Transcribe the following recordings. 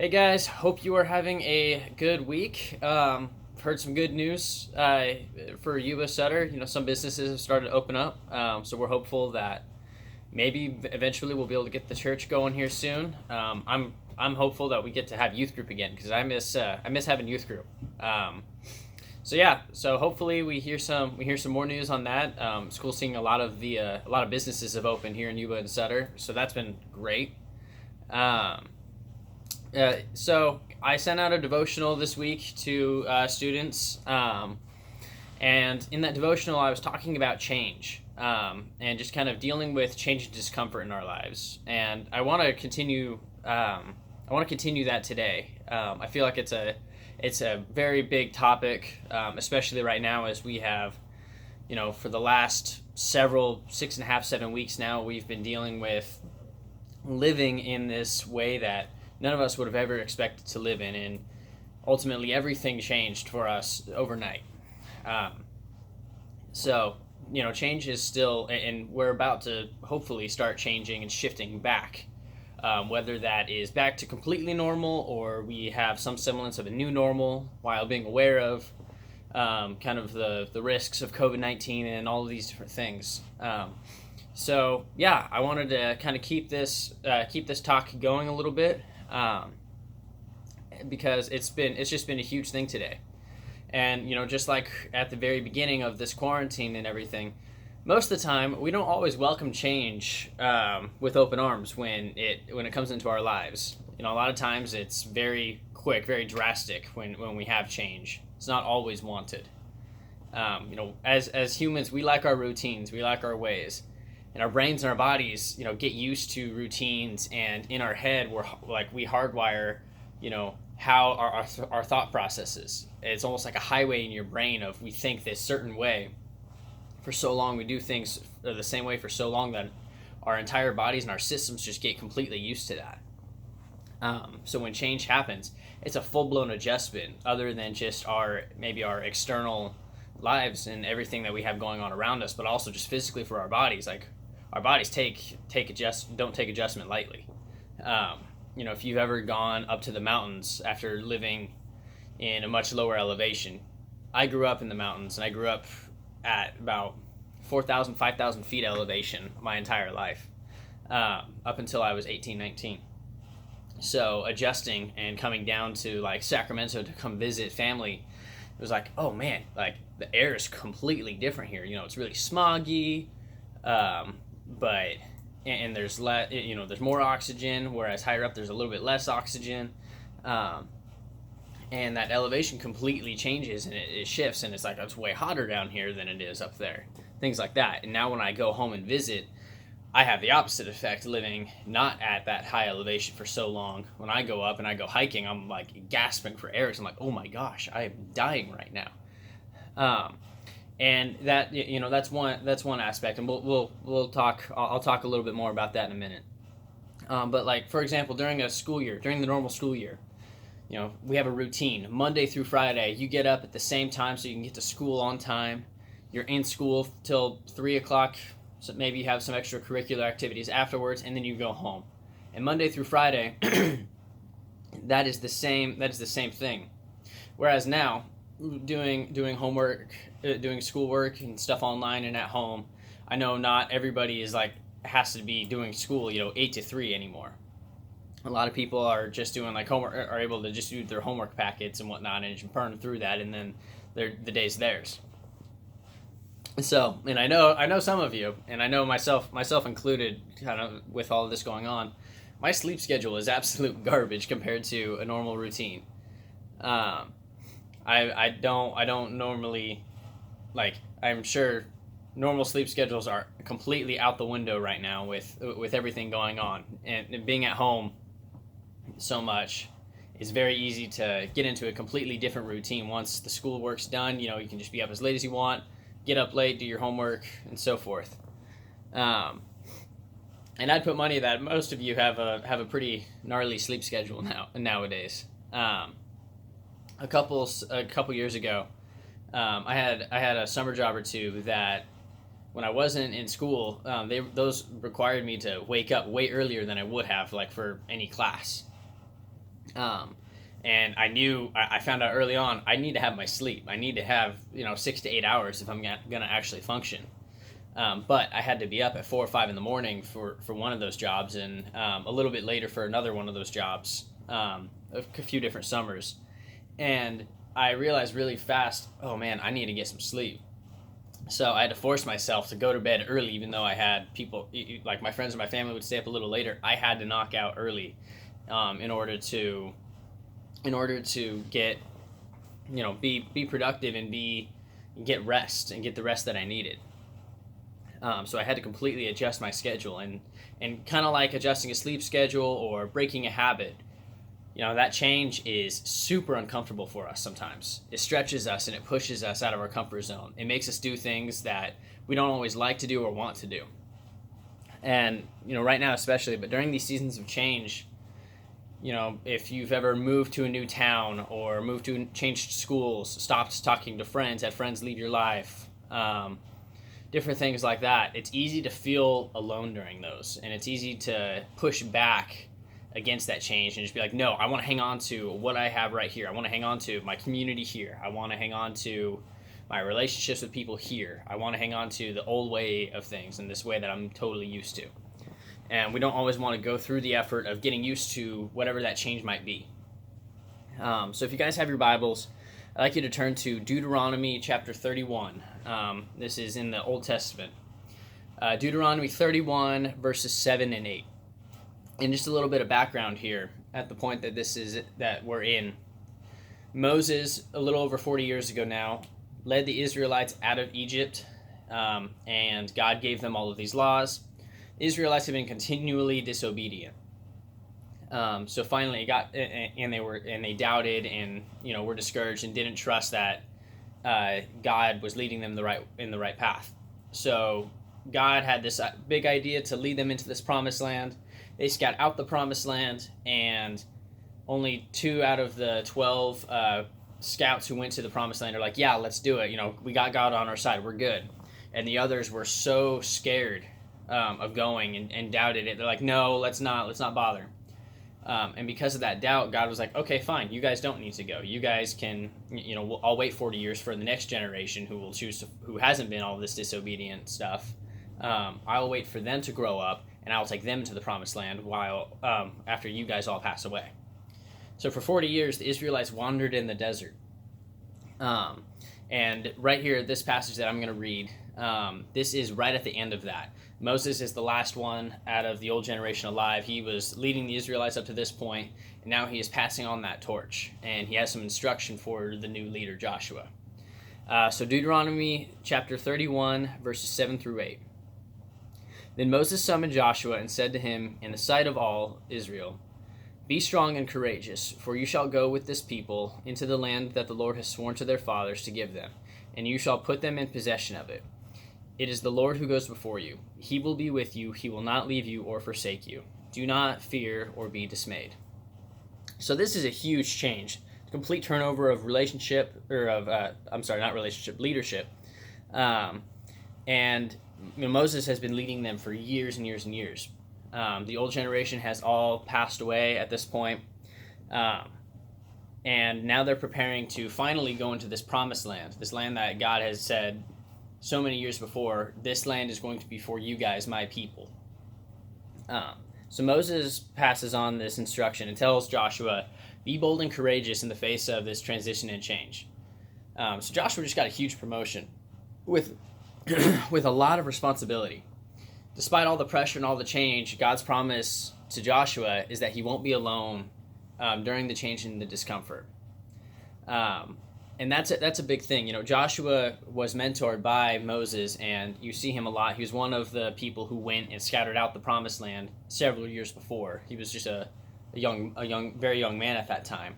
Hey guys, hope you are having a good week. Heard some good news for Yuba Sutter. Some businesses have started to open up, so we're hopeful that maybe eventually we'll be able to get the church going here soon. I'm hopeful that we get to have youth group again because I miss having youth group. So hopefully we hear some more news on that. School seeing a lot of businesses have opened here in Yuba and Sutter, so that's been great. Um, so I sent out a devotional this week to students, and in that devotional, I was talking about change and just kind of dealing with change and discomfort in our lives. And I want to continue. I want to continue that today. I feel like it's a very big topic, especially right now as we have, for the last several 6.5, 7 weeks now, we've been dealing with living in this way that none of us would have ever expected to live in, and ultimately everything changed for us overnight. Um, change is still, and we're about to hopefully start changing and shifting back. Whether that is back to completely normal or we have some semblance of a new normal while being aware of kind of the risks of COVID 19 and all of these different things. I wanted to kind of keep this talk going a little bit, um, because it's just been a huge thing today. And just like at the very beginning of this quarantine and everything, most of the time we don't always welcome change with open arms when it comes into our lives. A lot of times it's very quick, very drastic when we have change. It's not always wanted. As humans, we like our routines, we like our ways, and our brains and our bodies, get used to routines, and in our head, we hardwire, how our thought processes. It's almost like a highway in your brain of we think this certain way for so long, we do things the same way for so long that our entire bodies and our systems just get completely used to that. So when change happens, it's a full blown adjustment, other than just our external lives and everything that we have going on around us, but also just physically for our bodies. Like our bodies don't take adjustment lightly. If you've ever gone up to the mountains after living in a much lower elevation, I grew up in the mountains, and I grew up at about 4,000, 5,000 feet elevation my entire life, up until I was 18, 19. So adjusting and coming down to like Sacramento to come visit family, it was like, oh man, like the air is completely different here. It's really smoggy, but and there's more oxygen, whereas higher up there's a little bit less oxygen. And that elevation completely changes, and it shifts, and it's like it's way hotter down here than it is up there, things like that. And now when I go home and visit, I have the opposite effect, living not at that high elevation for so long. When I go up and I go hiking, I'm like gasping for air. I'm like, oh my gosh, I am dying right now. And that's one aspect, and we'll talk. I'll talk a little bit more about that in a minute. But like, for example, during the normal school year, we have a routine Monday through Friday. You get up at the same time so you can get to school on time. You're in school till 3 o'clock. So maybe you have some extracurricular activities afterwards, and then you go home. And Monday through Friday, that is the same. That is the same thing. Whereas now, doing homework, doing schoolwork and stuff online and at home, I know not everybody has to be doing school 8 to 3 anymore. A lot of people are just doing like homework, are able to just do their homework packets and whatnot, and just burn through that, and then the day's theirs. So, and I know some of you, and I know myself included, kind of with all of this going on, my sleep schedule is absolute garbage compared to a normal routine. Um, I don't normally, like, I'm sure normal sleep schedules are completely out the window right now with everything going on, and being at home so much. It's very easy to get into a completely different routine once the schoolwork's done. You can just be up as late as you want, get up late, do your homework, and so forth. Um, and I'd put money that most of you have a pretty gnarly sleep schedule nowadays. A couple years ago, I had a summer job or two that when I wasn't in school, those required me to wake up way earlier than I would have, like for any class. Um, and I found out early on, I need to have my sleep. I need to have, 6 to 8 hours if I'm going to actually function. But I had to be up at 4 or 5 in the morning for one of those jobs, and a little bit later for another one of those jobs, a few different summers. And I realized really fast, oh man, I need to get some sleep. So I had to force myself to go to bed early, even though I had people like my friends and my family would stay up a little later. I had to knock out early, in order to get, be productive and get rest and get the rest that I needed. So I had to completely adjust my schedule, and kind of like adjusting a sleep schedule or breaking a habit. That change is super uncomfortable for us sometimes. It stretches us and it pushes us out of our comfort zone. It makes us do things that we don't always like to do or want to do. And, right now especially, but during these seasons of change, if you've ever moved to a new town or changed schools, stopped talking to friends, had friends leave your life, different things like that, it's easy to feel alone during those. And it's easy to push back against that change and just be like, no, I want to hang on to what I have right here. I want to hang on to my community here. I want to hang on to my relationships with people here. I want to hang on to the old way of things and this way that I'm totally used to. And we don't always want to go through the effort of getting used to whatever that change might be. So if you guys have your Bibles, I'd like you to turn to Deuteronomy chapter 31. This is in the Old Testament. Deuteronomy 31, verses 7 and 8. And just a little bit of background here at the point that we're in. Moses, a little over 40 years ago now, led the Israelites out of Egypt, and God gave them all of these laws. The Israelites have been continually disobedient. So finally, they doubted and were discouraged and didn't trust that God was leading them in the right path. So God had this big idea to lead them into this promised land. They scout out the promised land, and only 2 out of the 12 scouts who went to the promised land are like, yeah, let's do it. We got God on our side. We're good. And the others were so scared of going and doubted it. They're like, no, let's not bother. And because of that doubt, God was like, okay, fine. You guys don't need to go. You guys can, I'll wait 40 years for the next generation who hasn't been all this disobedient stuff. I'll wait for them to grow up, and I'll take them to the promised land after you guys all pass away. So for 40 years, the Israelites wandered in the desert. And right here, this passage that I'm going to read, this is right at the end of that. Moses is the last one out of the old generation alive. He was leading the Israelites up to this point, and now he is passing on that torch. And he has some instruction for the new leader, Joshua. So Deuteronomy chapter 31, verses 7 through 8. Then Moses summoned Joshua and said to him in the sight of all Israel, be strong and courageous, for you shall go with this people into the land that the Lord has sworn to their fathers to give them, and you shall put them in possession of it. It is the Lord who goes before you. He will be with you. He will not leave you or forsake you. Do not fear or be dismayed. So this is a huge change. Complete turnover of leadership. And Moses has been leading them for years and years and years. The old generation has all passed away at this point. And now they're preparing to finally go into this promised land, this land that God has said so many years before, this land is going to be for you guys, my people. So Moses passes on this instruction and tells Joshua, be bold and courageous in the face of this transition and change. So Joshua just got a huge promotion with a lot of responsibility. Despite all the pressure and all the change, God's promise to Joshua is that he won't be alone during the change and the discomfort. And that's a big thing. Joshua was mentored by Moses, and you see him a lot. He was one of the people who went and scouted out the promised land several years before. He was just a very young man at that time.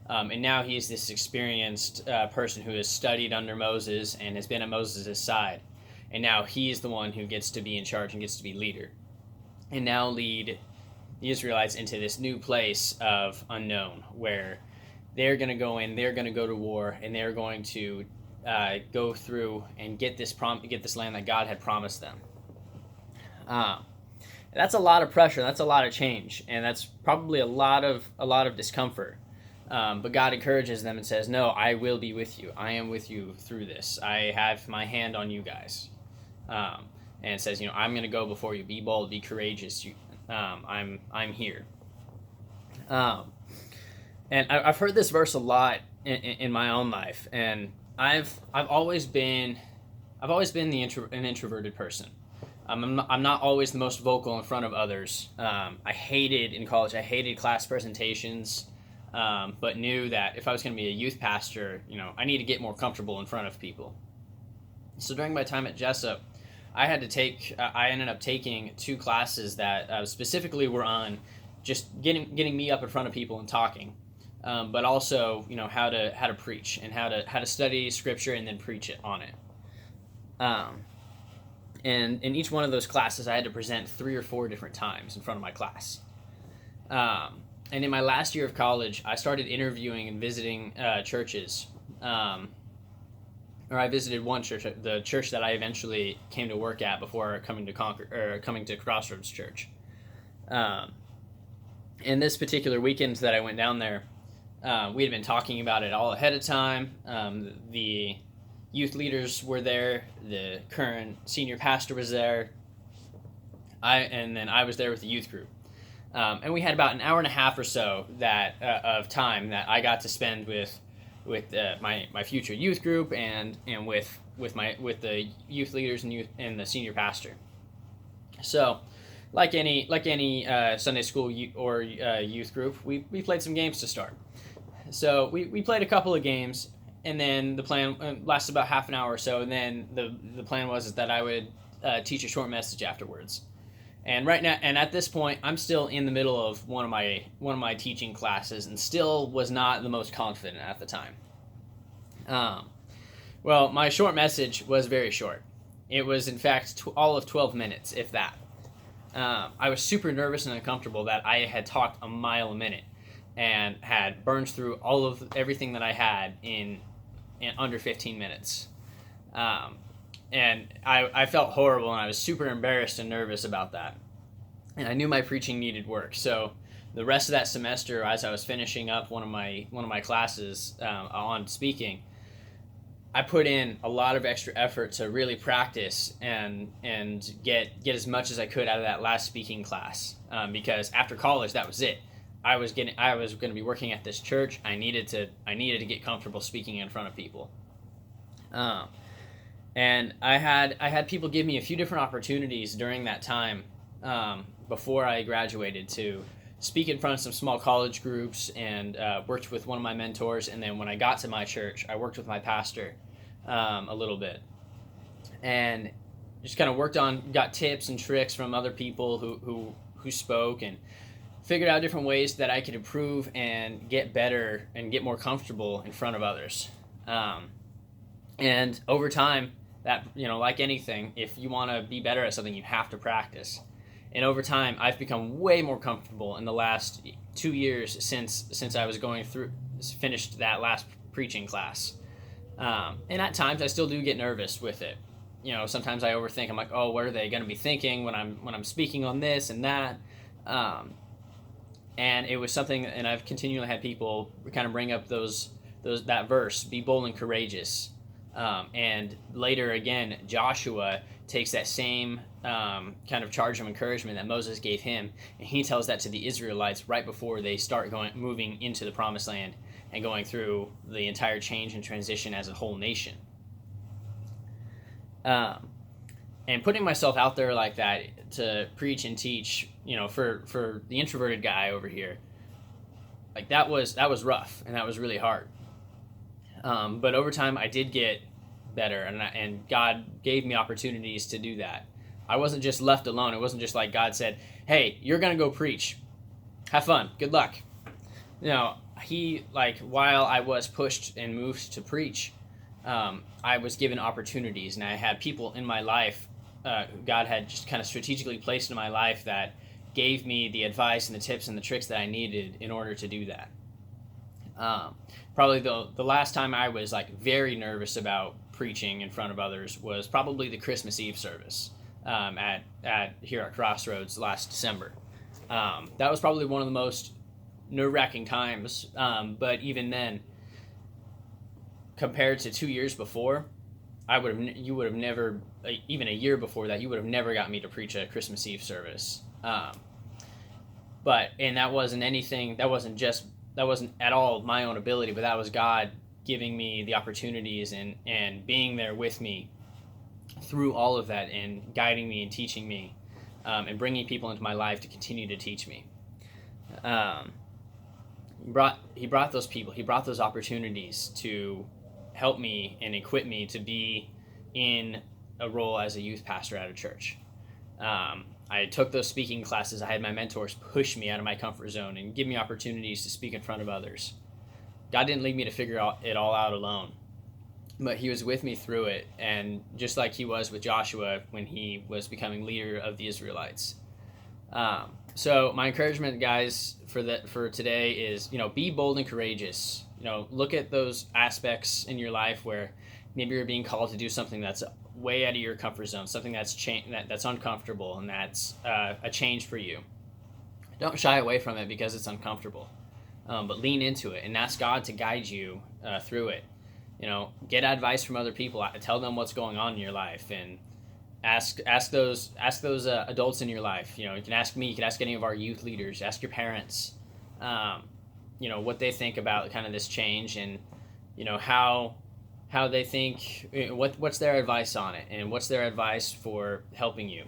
And now he is this experienced person who has studied under Moses and has been at Moses' side. And now he is the one who gets to be in charge and gets to be leader. And now lead the Israelites into this new place of unknown, where they're going to go in, they're going to go to war, and they're going to go through and get this land that God had promised them. That's a lot of pressure. That's a lot of change, and that's probably a lot of discomfort. But God encourages them and says, "No, I will be with you. I am with you through this. I have my hand on you guys." And it says, I'm going to go before you. Be bold. Be courageous. I'm here. And I've heard this verse a lot in my own life, and I've always been an introverted person. I'm not always the most vocal in front of others. In college, I hated class presentations, but knew that if I was going to be a youth pastor, I need to get more comfortable in front of people. So during my time at Jessup, I ended up taking 2 classes that specifically were on just getting me up in front of people and talking, but also how to preach and how to study scripture and then preach it on it. And in each one of those classes, I had to present 3 or 4 different times in front of my class. And in my last year of college, I started interviewing and visiting churches. Or I visited one church, the church that I eventually came to work at before coming to Crossroads Church. And this particular weekend that I went down there, we had been talking about it all ahead of time. The youth leaders were there. The current senior pastor was there. And then I was there with the youth group. And we had about an hour and a half or so of time that I got to spend with my future youth group and with the youth leaders and the senior pastor. So, like any Sunday school or youth group, we played some games to start. So we played a couple of games, and then the plan lasted about half an hour or so. And then the plan was that I would teach a short message afterwards. And right now, and at this point, I'm still in the middle of one of my teaching classes, and still was not the most confident at the time. Well, my short message was very short. It was, in fact, all of 12 minutes, if that. I was super nervous and uncomfortable that I had talked a mile a minute and had burned through everything that I had in under 15 minutes. And I felt horrible, and I was super embarrassed and nervous about that. And I knew my preaching needed work. So the rest of that semester, as I was finishing up one of my classes on speaking, I put in a lot of extra effort to really practice and get as much as I could out of that last speaking class. Because after college, that was it. I was going to be working at this church. I needed to get comfortable speaking in front of people. And I had people give me a few different opportunities during that time before I graduated to speak in front of some small college groups, and worked with one of my mentors. And then when I got to my church, I worked with my pastor a little bit, and just kind of got tips and tricks from other people who spoke, and figured out different ways that I could improve and get better and get more comfortable in front of others. And over time, that, like anything, if you want to be better at something, you have to practice. And over time, I've become way more comfortable in the last 2 years since I was finished that last preaching class. And at times, I still do get nervous with it. Sometimes I overthink. I'm like, oh, what are they going to be thinking when I'm speaking on this and that? And it was something, and I've continually had people kind of bring up that verse, be bold and courageous. And later again, Joshua takes that same kind of charge of encouragement that Moses gave him, and he tells that to the Israelites right before they start moving into the Promised Land and going through the entire change and transition as a whole nation. And putting myself out there like that to preach and teach, for the introverted guy over here, like that was rough, and that was really hard. But over time, I did get better, and God gave me opportunities to do that. I wasn't just left alone. It wasn't just like God said, hey, you're going to go preach. Have fun. Good luck. While I was pushed and moved to preach, I was given opportunities, and I had people in my life, God had just kind of strategically placed in my life that gave me the advice and the tips and the tricks that I needed in order to do that. Probably the last time I was very nervous about preaching in front of others was probably the Christmas Eve service. at here at Crossroads last December. That was probably one of the most nerve-wracking times. But even then, compared to 2 years before, you would have never, even a year before that, you would have never got me to preach a Christmas Eve service. And that wasn't anything. That wasn't at all my own ability, but that was God giving me the opportunities and being there with me through all of that and guiding me and teaching me, and bringing people into my life to continue to teach me. He brought those people. He brought those opportunities to help me and equip me to be in a role as a youth pastor at a church. I took those speaking classes. I had my mentors push me out of my comfort zone and give me opportunities to speak in front of others. God didn't leave me to figure it all out alone, but he was with me through it, and just like he was with Joshua when he was becoming leader of the Israelites. So my encouragement, guys, for today is, be bold and courageous. Look at those aspects in your life where maybe you're being called to do something that's way out of your comfort zone, something that's that's uncomfortable, and that's a change for you. Don't shy away from it because it's uncomfortable, but lean into it and ask God to guide you through it. Get advice from other people. Tell them what's going on in your life, and ask those adults in your life. You can ask me. You can ask any of our youth leaders. Ask your parents. What they think about kind of this change, and how they think, what's their advice on it, and what's their advice for helping you.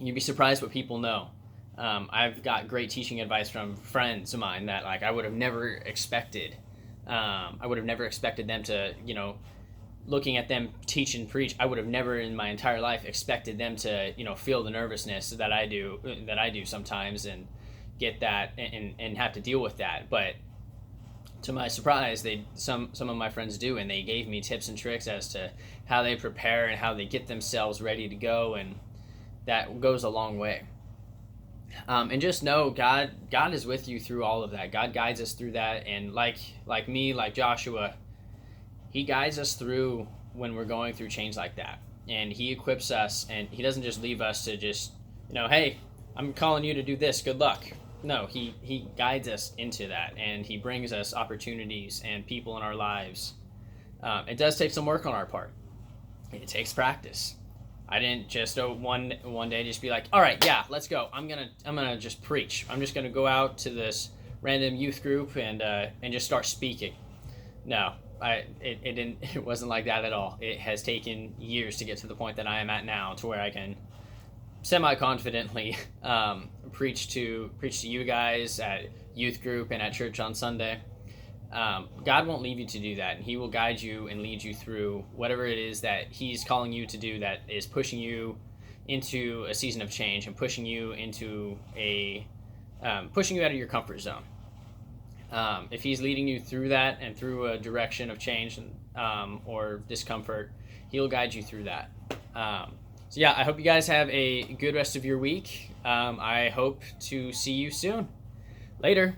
You'd be surprised what people know. I've got great teaching advice from friends of mine that I would have never expected. I would have never expected them to, looking at them teach and preach, I would have never in my entire life expected them to, feel the nervousness that I do sometimes, and get that and have to deal with that. But to my surprise, some of my friends do, and they gave me tips and tricks as to how they prepare and how they get themselves ready to go, and that goes a long way. And just know God is with you through all of that. God guides us through that, and like Joshua, he guides us through when we're going through change like that, and he equips us, and he doesn't just leave us to just, hey, I'm calling you to do this, good luck. No, he guides us into that, and he brings us opportunities and people in our lives. It does take some work on our part. It takes practice. I didn't just one day just be like, all right, yeah, let's go. I'm gonna just preach. I'm just gonna go out to this random youth group and just start speaking. No, it wasn't like that at all. It has taken years to get to the point that I am at now, to where I can semi-confidently preach to you guys at youth group and at church on Sunday. God won't leave you to do that, and he will guide you and lead you through whatever it is that he's calling you to do, that is pushing you into a season of change and pushing you into pushing you out of your comfort zone. If he's leading you through that and through a direction of change or discomfort, he'll guide you through that. So yeah, I hope you guys have a good rest of your week. I hope to see you soon. Later.